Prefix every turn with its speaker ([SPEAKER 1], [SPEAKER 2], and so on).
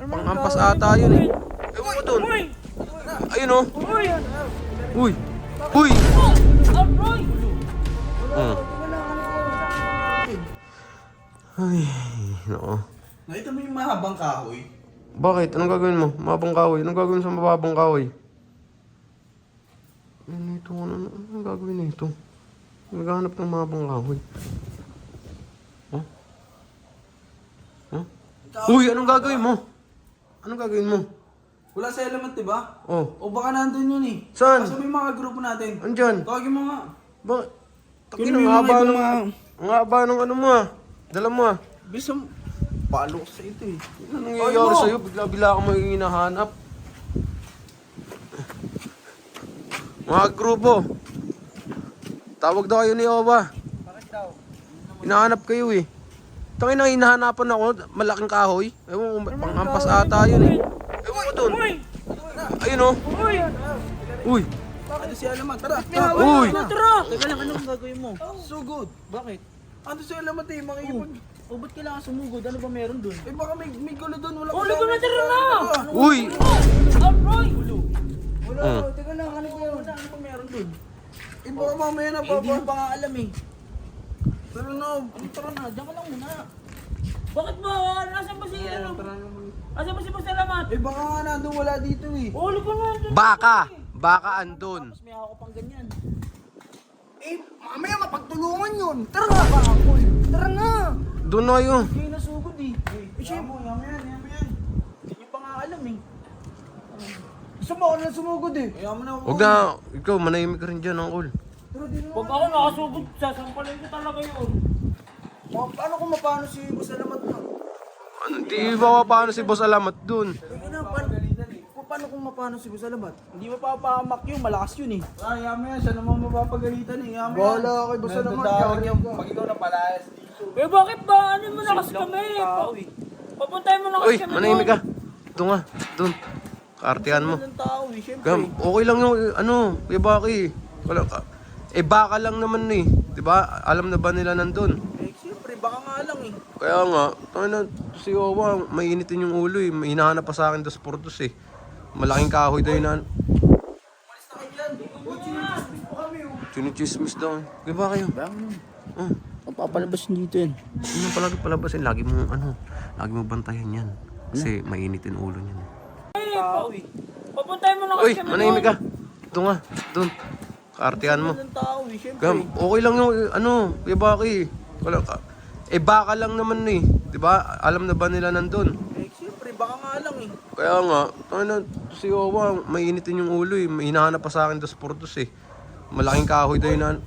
[SPEAKER 1] Panghampas ata yun eh. Ewan ko dun. Ayun o. Uy. Uy. Ay, nako.
[SPEAKER 2] Nakita mo yung mahabang kahoy?
[SPEAKER 1] Bakit? Anong gagawin mo? Mabang kahoy. Anong gagawin sa mababang kahoy? Anong gagawin nito? Naghahanap ng mabang kahoy. Oh? Oh? Uy, anong gagawin mo? Anong gagawin mo?
[SPEAKER 2] Wala sa element, diba?
[SPEAKER 1] Oh.
[SPEAKER 2] O baka nandun yun eh.
[SPEAKER 1] Saan?
[SPEAKER 2] Kasi may mga grupo natin.
[SPEAKER 1] Andyan.
[SPEAKER 2] Tawagin mo nga.
[SPEAKER 1] Bakit? Takin
[SPEAKER 2] Kunin mo
[SPEAKER 1] ang
[SPEAKER 2] yung
[SPEAKER 1] haba
[SPEAKER 2] mga
[SPEAKER 1] ng...
[SPEAKER 2] ibang
[SPEAKER 1] Ang haba ng ano mo ah. Dala mo ah.
[SPEAKER 2] Bisang palo ko sa ito eh.
[SPEAKER 1] Ano nangyayari
[SPEAKER 2] mo.
[SPEAKER 1] sa'yo? Bigla-bila ka mo yung hinahanap. Mga grupo. Tawag daw kayo ni Owa.
[SPEAKER 2] Bakit daw?
[SPEAKER 1] Hinahanap kayo eh. Tangin na hinahanapan ako, malaking kahoy. Ewan ko, panghampas ata yun eh. Ewan ko dun. Ayun o. Uy.
[SPEAKER 2] Ano si Alamat? Tara!
[SPEAKER 1] Uy.
[SPEAKER 2] Tara! Teka lang, anong gagawin mo? So good. Bakit? Ano si Alamat eh, makikipag...
[SPEAKER 3] O, ba't kailangan sumugod? Ano ba meron dun?
[SPEAKER 2] Eh baka may gulo doon, wala
[SPEAKER 3] Oh, ko na tira na!
[SPEAKER 1] Uy.
[SPEAKER 3] Aroy!
[SPEAKER 2] Wala, teka lang, ano ba yun?
[SPEAKER 3] Ano ba meron dun?
[SPEAKER 2] Eh baka mamaya na,
[SPEAKER 3] Eh, hindi
[SPEAKER 2] papa.
[SPEAKER 3] mo pa nga alam eh.
[SPEAKER 2] Pero no,
[SPEAKER 3] Tara na, diyan ka lang muna. Bakit ba? Nasaan ba si ano? Nasaan ba si Boss Alamat?
[SPEAKER 2] eh baka nga nandun wala dito eh.
[SPEAKER 3] Oh, ko na dun.
[SPEAKER 1] Baka. Baka andun.
[SPEAKER 3] Tapos may ako pang ganyan.
[SPEAKER 2] Eh, mamaya mapagtulungan yun. Tara nga ba ako? Tara nga.
[SPEAKER 1] Doon na yun.
[SPEAKER 3] Hindi nasugod eh.
[SPEAKER 2] Eh, syempre, yaman yan.
[SPEAKER 3] Hindi nyo pa nga alam eh.
[SPEAKER 2] Gusto mo ako na sumugod eh. Yaman na ako.
[SPEAKER 1] Huwag na. Ikaw, manahimik ka rin dyan, Uncle.
[SPEAKER 2] Tara, di na.
[SPEAKER 3] Pag ako nakasugod, sasampalin ko talaga yun.
[SPEAKER 2] Paano kung mapano si Boss Alamat na?
[SPEAKER 1] Ano, di ba paano si Boss Alamat dun?
[SPEAKER 2] Teka na, paano kung mapano si Boss Alamat?
[SPEAKER 3] Hindi mapapahamak yun, malakas yun eh.
[SPEAKER 2] Ah, yaman yan. Siya naman mapapagalitan eh. Yaman yan. Wala kay Boss Alamat. Pag ikaw na palayas dito.
[SPEAKER 3] Eh bakit ba? Ano mo nakas kami? Papuntahin mo nakas
[SPEAKER 1] Uy,
[SPEAKER 3] kami.
[SPEAKER 1] manahimik ka. Ito nga. Doon. Kaartihan mo.
[SPEAKER 2] Ng tao eh, syempre.
[SPEAKER 1] Kaya, okay lang yung, ano, kay Baki. Wala ka. Eh, baka lang naman eh. Diba? Alam na ba nila nandun?
[SPEAKER 2] Eh, syempre, baka nga lang eh.
[SPEAKER 1] Kaya nga, tayo na, si Owa, mainitin yung ulo eh. May hinahanap pa sa akin 2 por 2 eh. Malaking kahoy daw yun.
[SPEAKER 2] Malis na kayo dyan. Oh, chinichismis po kami oh.
[SPEAKER 1] Chinichismis daw. Kaya ba kayo? Oh,
[SPEAKER 3] Ang papalabas dito yan.
[SPEAKER 1] yun ang palagi palabasin. Lagi mo, ano, lagi mo bantayan yan. Kasi mainitin ulo niyan.
[SPEAKER 2] Tao eh.
[SPEAKER 3] Papuntahin mo nakas
[SPEAKER 1] Uy,
[SPEAKER 3] kami.
[SPEAKER 1] manahimik ka. Ito nga, doon. Kaartihan mo.
[SPEAKER 2] Ng tao eh, syempre.
[SPEAKER 1] Kaya, okay lang yung, ano, kaya Baki. Wala ka. Eh, baka lang naman eh. Diba? Alam na ba nila nandun?
[SPEAKER 2] Eh, syempre, baka nga lang eh.
[SPEAKER 1] Kaya nga, tayo na, si Owa, mainitin yung ulo eh. May hinahanap pa sa akin 2 por 2 eh. Malaking kahoy daw yun.